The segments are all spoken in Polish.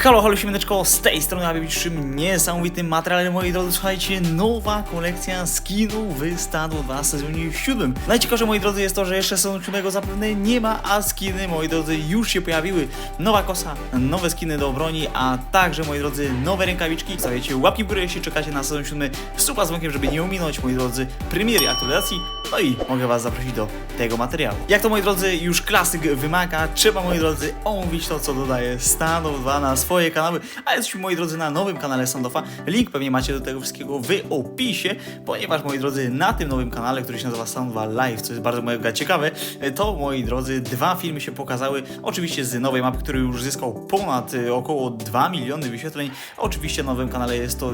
Halo, halo siemaneczko, z tej strony najbliższym niesamowitym materiałem, moi drodzy, słuchajcie, nowa kolekcja skinów w Stado 2 sezonie 7. Najciekawsze, moi drodzy, jest to, że jeszcze sezonu 7 zapewne nie ma, a skiny, moi drodzy, już się pojawiły. Nowa kosa, nowe skiny do broni, a także, moi drodzy, nowe rękawiczki. Stawiacie łapki w górę, jeśli czekacie na sezon 7, suba z dzwonkiem, żeby nie ominąć, moi drodzy, premiery aktualizacji. No i mogę was zaprosić do tego materiału. Jak to, moi drodzy, już klasyk wymaga, trzeba, moi drodzy, omówić to, co dodaje Stado 2 na swoje kanały, a jesteśmy, moi drodzy, na nowym kanale Standoffa. Link pewnie macie do tego wszystkiego w opisie, ponieważ, moi drodzy, na tym nowym kanale, który się nazywa Standoffa Live, co jest bardzo mega ciekawe, to, moi drodzy, dwa filmy się pokazały, oczywiście z nowej mapy, który już zyskał ponad około 2 miliony wyświetleń. Oczywiście na nowym kanale jest to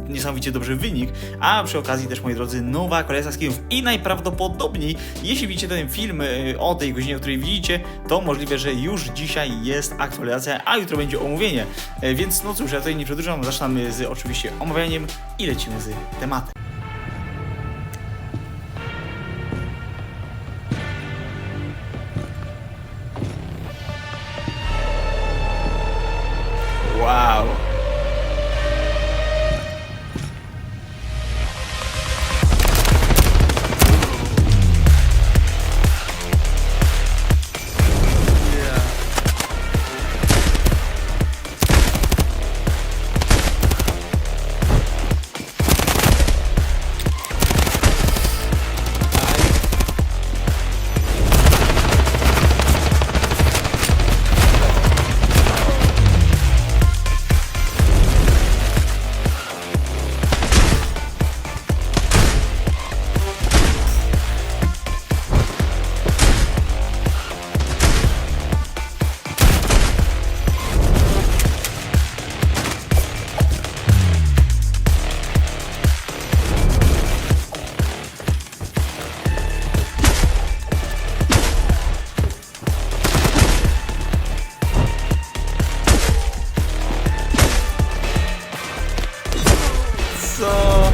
niesamowicie dobry wynik, a przy okazji też, moi drodzy, nowa kolekcja skinów i najprawdopodobniej, jeśli widzicie ten film o tej godzinie, o której widzicie, to możliwe, że już dzisiaj jest aktualizacja, a jutro będzie omówienie. Więc no cóż, ja tutaj nie przedłużam, zaczynamy z oczywiście omawianiem i lecimy z tematem. Wow! Co?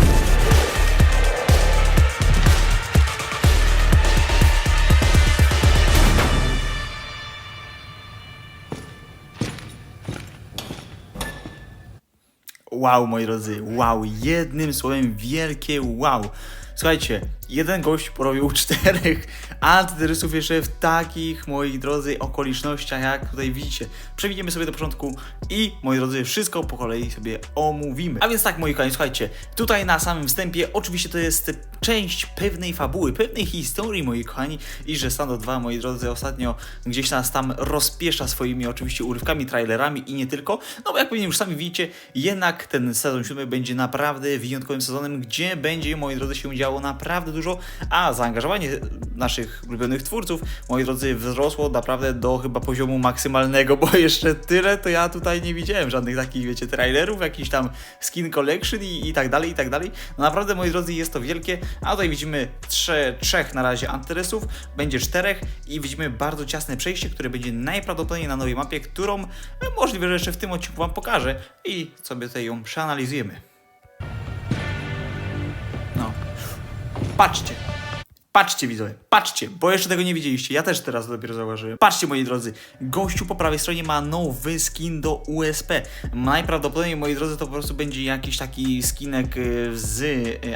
Wow, moi drodzy, wow, jednym słowem wielkie wow. Słuchajcie, jeden gość porobił 4 antyterrorystów jeszcze w takich, moi drodzy, okolicznościach, jak tutaj widzicie. Przewiniemy sobie do początku i, moi drodzy, wszystko po kolei sobie omówimy. A więc tak, moi kochani, słuchajcie, tutaj na samym wstępie, oczywiście to jest część pewnej fabuły, pewnej historii, moi kochani, i że Stado 2, moi drodzy, ostatnio gdzieś nas tam rozpiesza swoimi, oczywiście, urywkami, trailerami i nie tylko. No bo jak pewnie już sami widzicie, jednak ten sezon 7 będzie naprawdę wyjątkowym sezonem, gdzie będzie, moi drodzy, się działo naprawdę dużo, a zaangażowanie naszych ulubionych twórców, moi drodzy, wzrosło naprawdę do chyba poziomu maksymalnego, bo jeszcze tyle to ja tutaj nie widziałem żadnych takich, wiecie, trailerów, jakiś tam skin collection i tak dalej, i tak dalej. No naprawdę, moi drodzy, jest to wielkie, a tutaj widzimy trzech na razie antyterrorystów, będzie 4 i widzimy bardzo ciasne przejście, które będzie najprawdopodobniej na nowej mapie, którą możliwe, że jeszcze w tym odcinku wam pokażę i sobie tutaj ją przeanalizujemy. No. Patrzcie. Patrzcie, widzowie, patrzcie, bo jeszcze tego nie widzieliście, ja też teraz dopiero zauważyłem. Patrzcie, moi drodzy, gościu po prawej stronie ma nowy skin do USP. Najprawdopodobniej, moi drodzy, to po prostu będzie jakiś taki skinek z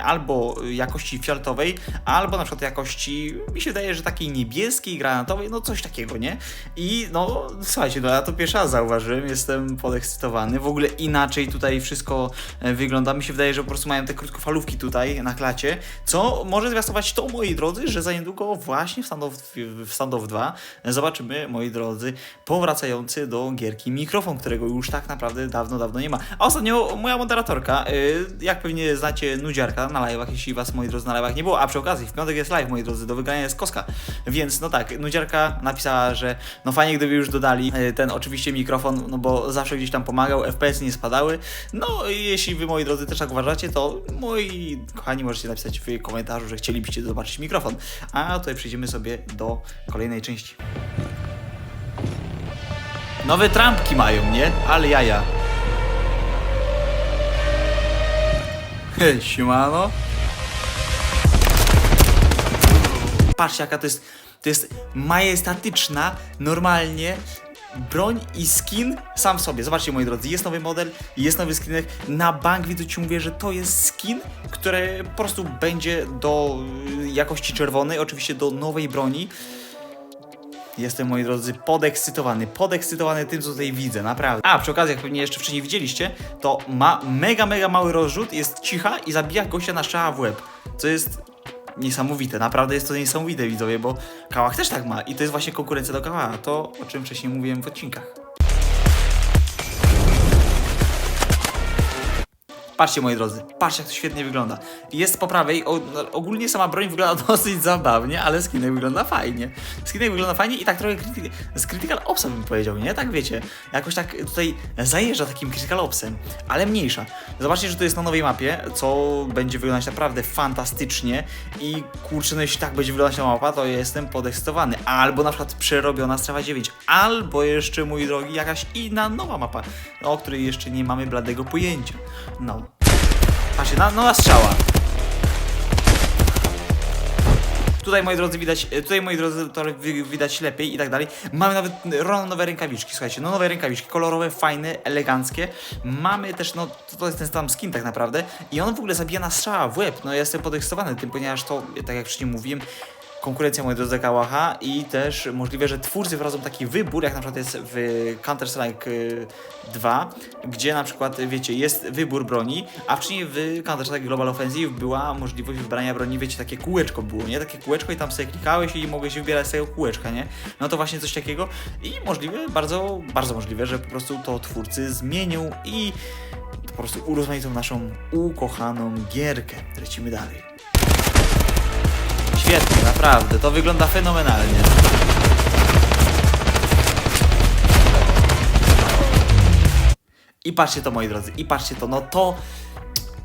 albo jakości fioletowej, albo na przykład jakości, mi się wydaje, że takiej niebieskiej, granatowej, no coś takiego, nie? I no, słuchajcie, no ja to pierwszy raz zauważyłem, jestem podekscytowany. W ogóle inaczej tutaj wszystko wygląda, mi się wydaje, że po prostu mają te krótkofalówki tutaj na klacie, co może zwiastować to, moi drodzy, że za niedługo właśnie w Standoff 2 zobaczymy, moi drodzy, powracający do gierki mikrofon, którego już tak naprawdę dawno nie ma. A ostatnio moja moderatorka, jak pewnie znacie, nudziarka na live'ach, jeśli was, moi drodzy, na live'ach nie było, a przy okazji w piątek jest live, moi drodzy, do wygrania jest koska, więc no tak, nudziarka napisała, że no fajnie, gdyby już dodali ten oczywiście mikrofon, no bo zawsze gdzieś tam pomagał, FPS nie spadały. No i jeśli wy, moi drodzy, też tak uważacie, to moi kochani, możecie napisać w komentarzu, że chcielibyście zobaczyć mikrofon. A tutaj przejdziemy sobie do kolejnej części. Nowe trampki mają, nie? Ale jaja. Hej, siemano. Patrzcie, jaka to jest majestatyczna, normalnie broń i skin sam w sobie. Zobaczcie, moi drodzy, jest nowy model, jest nowy skinek. Na bank widzę ci mówię, że to jest skin, który po prostu będzie do jakości czerwonej, oczywiście do nowej broni. Jestem, moi drodzy, podekscytowany tym, co tutaj widzę, naprawdę. A, przy okazji, jak pewnie jeszcze wcześniej widzieliście, to ma mega mały rozrzut, jest cicha i zabija gościa na strzała w łeb, co jest niesamowite, naprawdę jest to niesamowite, widzowie, bo Kałach też tak ma i to jest właśnie konkurencja do Kałacha, to o czym wcześniej mówiłem w odcinkach. Patrzcie, moi drodzy, patrzcie, jak to świetnie wygląda. Jest po prawej, ogólnie sama broń wygląda dosyć zabawnie, ale skinek wygląda fajnie. Skinek wygląda fajnie i tak trochę z Critical Opsa bym powiedział, nie? Tak wiecie, jakoś tak tutaj zajeżdża takim Critical Opsem, ale mniejsza. Zobaczcie, że to jest na nowej mapie, co będzie wyglądać naprawdę fantastycznie i kurczę, no jeśli tak będzie wyglądać ta mapa, to jestem podekscytowany. Albo na przykład przerobiona Strefa 9, albo jeszcze, mój drogi, jakaś inna nowa mapa, o której jeszcze nie mamy bladego pojęcia. No. Patrzcie, nowa strzała. Tutaj, moi drodzy, to widać lepiej i tak dalej. Mamy nawet nowe rękawiczki, słuchajcie, no nowe rękawiczki, kolorowe, fajne, eleganckie. Mamy też, no to jest ten sam skin tak naprawdę i on w ogóle zabija na strzała w łeb. No ja jestem podekscytowany tym, ponieważ to, tak jak wcześniej mówiłem, konkurencja, moi drodzy, Kałacha i też możliwe, że twórcy wprowadzą taki wybór, jak na przykład jest w Counter-Strike 2, gdzie na przykład, wiecie, jest wybór broni, a wcześniej w Counter-Strike Global Offensive była możliwość wybrania broni, wiecie, takie kółeczko było, nie? Takie kółeczko i tam sobie klikałeś i mogłeś wybierać z tego kółeczka, nie? No to właśnie coś takiego i możliwe, bardzo możliwe, że po prostu to twórcy zmienią i po prostu urozmaicą naszą ukochaną gierkę. Lecimy dalej. Świetnie, naprawdę, to wygląda fenomenalnie. I patrzcie to, moi drodzy, i patrzcie to, no to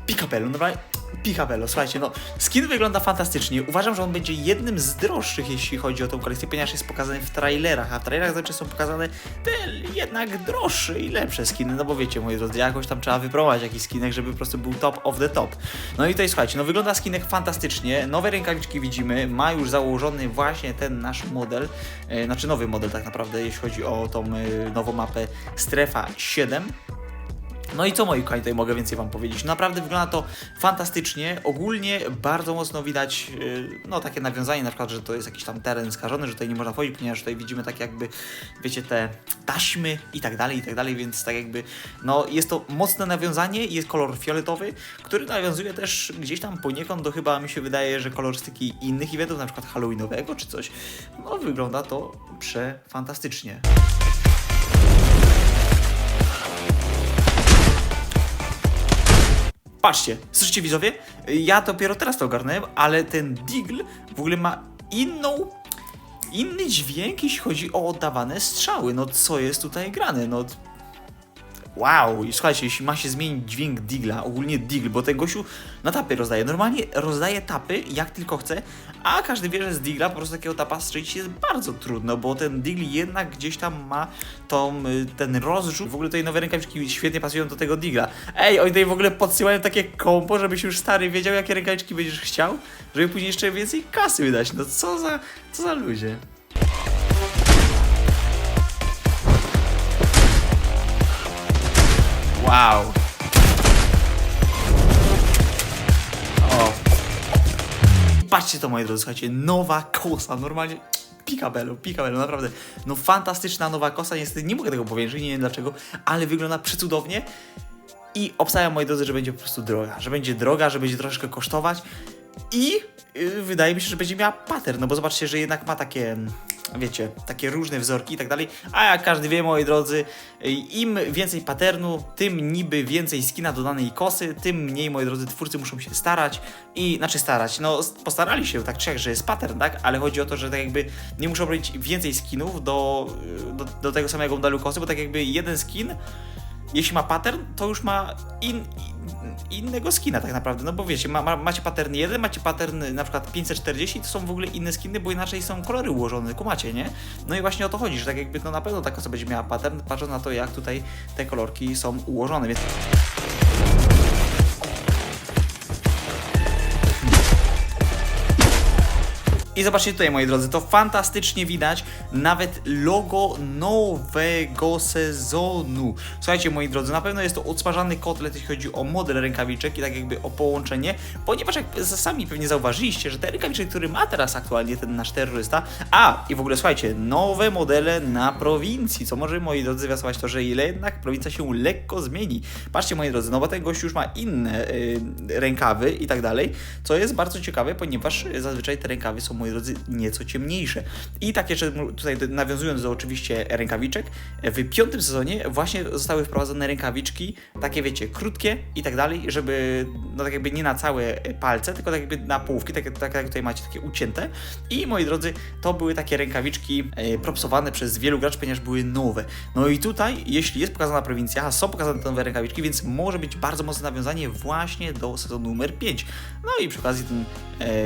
Picapello, naprawdę Picapello, słuchajcie, no skin wygląda fantastycznie, uważam, że on będzie jednym z droższych, jeśli chodzi o tą kolekcję, ponieważ jest pokazany w trailerach, a w trailerach zawsze są pokazane te jednak droższe i lepsze skiny, no bo wiecie, moi drodzy, jakoś tam trzeba wypromować jakiś skinek, żeby po prostu był top of the top. No i tutaj, słuchajcie, no wygląda skinek fantastycznie, nowe rękawiczki widzimy, ma już założony właśnie ten nasz model, znaczy nowy model tak naprawdę, jeśli chodzi o tą nową mapę Strefa 7. No i co, moi kochani, tutaj mogę więcej wam powiedzieć. Naprawdę wygląda to fantastycznie. Ogólnie bardzo mocno widać no takie nawiązanie, na przykład, że to jest jakiś tam teren skażony, że tutaj nie można wchodzić, ponieważ tutaj widzimy tak jakby, wiecie, te taśmy i tak dalej, więc tak jakby, no jest to mocne nawiązanie, jest kolor fioletowy, który nawiązuje też gdzieś tam poniekąd do, chyba mi się wydaje, że kolorystyki innych eventów, na przykład halloweenowego czy coś. No wygląda to przefantastycznie. Patrzcie, słyszycie, widzowie? Ja dopiero teraz to ogarnąłem, ale ten Deagle w ogóle ma inny dźwięk, jeśli chodzi o oddawane strzały. No co jest tutaj grane? No wow, i słuchajcie, jeśli ma się zmienić dźwięk Deagla, ogólnie Deagle, bo ten gościu na tapy rozdaje. Normalnie rozdaje tapy jak tylko chce, a każdy wie, że z Deagla po prostu takiego tapa strzelić jest bardzo trudno, bo ten Deagle jednak gdzieś tam ma ten rozrzut. W ogóle tutaj nowe rękawiczki świetnie pasują do tego Deagla. Ej, oni tutaj w ogóle podsyłają takie kompo, żebyś już stary wiedział, jakie rękawiczki będziesz chciał, żeby później jeszcze więcej kasy wydać. No co za ludzie. Wow. O. Patrzcie to, moi drodzy, słuchajcie, nowa kosa, normalnie Picapello, naprawdę, no fantastyczna nowa kosa, niestety nie mogę tego powiedzieć, nie wiem dlaczego, ale wygląda przecudownie i obstawiam, moi drodzy, że będzie po prostu droga, że będzie troszeczkę kosztować i wydaje mi się, że będzie miała pattern, no bo zobaczcie, że jednak ma takie, wiecie, takie różne wzorki i tak dalej, a jak każdy wie, moi drodzy, im więcej patternu, tym niby więcej skina do danej kosy, tym mniej, moi drodzy, twórcy muszą się starać i, no postarali się tak czy jak, że jest pattern, tak, ale chodzi o to, że tak jakby nie muszą robić więcej skinów do tego samego modelu kosy, bo tak jakby jeden skin, jeśli ma pattern, to już ma innego skina tak naprawdę, no bo wiecie, macie pattern 1, macie pattern na przykład 540, to są w ogóle inne skiny, bo inaczej są kolory ułożone, kumacie, nie? No i właśnie o to chodzi, że tak jakby, no na pewno taka osoba będzie miała pattern, patrząc na to, jak tutaj te kolorki są ułożone, więc... I zobaczcie tutaj, moi drodzy, to fantastycznie widać nawet logo nowego sezonu. Słuchajcie, moi drodzy, na pewno jest to odsmażany kotlet, jeśli chodzi o model rękawiczek i tak jakby o połączenie, ponieważ jak sami pewnie zauważyliście, że te rękawiczki, który ma teraz aktualnie ten nasz terrorysta, i w ogóle słuchajcie, nowe modele na prowincji, co może, moi drodzy, zwiastować to, że ile jednak prowincja się lekko zmieni. Patrzcie, moi drodzy, no bo ten gościu już ma inne rękawy i tak dalej, co jest bardzo ciekawe, ponieważ zazwyczaj te rękawy są, moi drodzy, nieco ciemniejsze. I tak jeszcze tutaj nawiązując do oczywiście rękawiczek, w 5. sezonie właśnie zostały wprowadzone rękawiczki, takie wiecie, krótkie i tak dalej, żeby no tak jakby nie na całe palce, tylko tak jakby na połówki, tak jak tutaj macie takie ucięte. I moi drodzy, to były takie rękawiczki propsowane przez wielu graczy, ponieważ były nowe. No i tutaj, jeśli jest pokazana prowincja, są pokazane te nowe rękawiczki, więc może być bardzo mocne nawiązanie właśnie do sezonu numer 5. No i przy okazji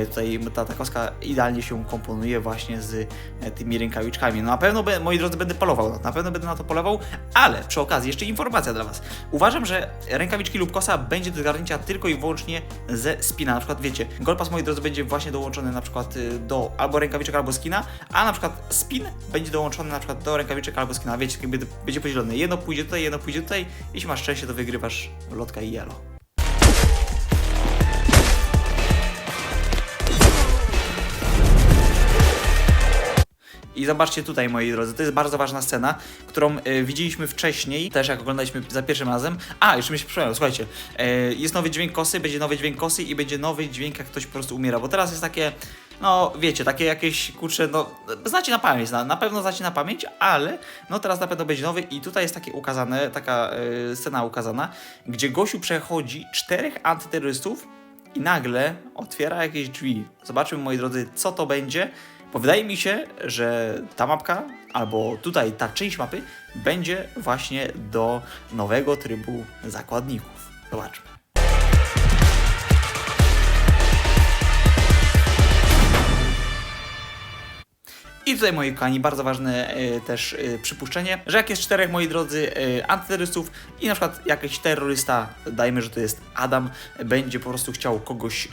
tutaj ta takowska idealnie się komponuje właśnie z tymi rękawiczkami. No na pewno, moi drodzy, będę polował, na pewno będę na to polował, ale przy okazji jeszcze informacja dla Was. Uważam, że rękawiczki lub kosa będzie do zgarnięcia tylko i wyłącznie ze spina. Na przykład wiecie, Gold Pass, moi drodzy, będzie właśnie dołączony na przykład do albo rękawiczek, albo skina, a na przykład spin będzie dołączony na przykład do rękawiczek albo skina. Wiecie, jakby będzie podzielone. Jedno pójdzie tutaj, jedno pójdzie tutaj. Jeśli masz szczęście, to wygrywasz lotka i jelo. I zobaczcie tutaj, moi drodzy, to jest bardzo ważna scena, którą widzieliśmy wcześniej, też jak oglądaliśmy za pierwszym razem. Jeszcze mi się przypomniało, słuchajcie, jest nowy dźwięk kosy, będzie nowy dźwięk kosy i będzie nowy dźwięk, jak ktoś po prostu umiera, bo teraz jest takie, no wiecie, takie jakieś, kurczę, no znacie na pamięć, na pewno znacie na pamięć, ale no teraz na pewno będzie nowy i tutaj jest takie ukazane, taka scena ukazana, gdzie gościu przechodzi 4 antyterrorystów i nagle otwiera jakieś drzwi. Zobaczmy, moi drodzy, co to będzie. Bo wydaje mi się, że ta mapka, albo tutaj ta część mapy, będzie właśnie do nowego trybu zakładników. Zobaczmy. I tutaj, moi kochani, bardzo ważne też przypuszczenie, że jak jest 4, moi drodzy, antyterrorystów i na przykład jakiś terrorysta, dajmy, że to jest Adam, będzie po prostu chciał kogoś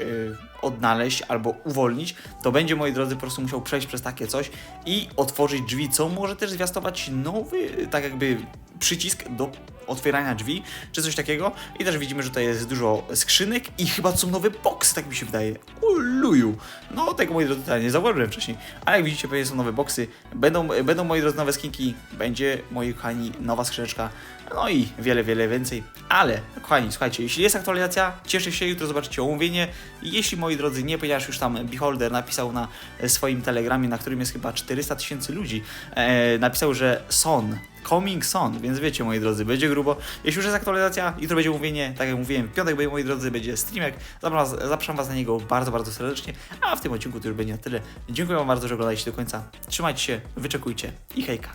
odnaleźć albo uwolnić, to będzie, moi drodzy, po prostu musiał przejść przez takie coś i otworzyć drzwi, co może też zwiastować nowy, tak jakby przycisk do otwierania drzwi, czy coś takiego. I też widzimy, że tutaj jest dużo skrzynek i chyba są nowe boxy, tak mi się wydaje. Uluju. No, tego, moi drodzy, nie zauważyłem wcześniej. Ale jak widzicie, pewnie są nowe boxy. Będą, moi drodzy, nowe skinki. Będzie, moi kochani, nowa skrzyneczka. No i wiele, wiele więcej. Ale, kochani, słuchajcie, jeśli jest aktualizacja, cieszę się, jutro zobaczycie omówienie. Jeśli, moi drodzy, nie, ponieważ już tam Beholder napisał na swoim telegramie, na którym jest chyba 400 000 ludzi, napisał, że coming soon, więc wiecie, moi drodzy, będzie grubo. Jeśli już jest aktualizacja, jutro będzie mówienie, tak jak mówiłem, w piątek, moi drodzy, będzie streamek. Zapraszam Was na niego bardzo, bardzo serdecznie, a w tym odcinku to już będzie na tyle. Dziękuję Wam bardzo, że oglądaliście do końca. Trzymajcie się, wyczekujcie i hejka.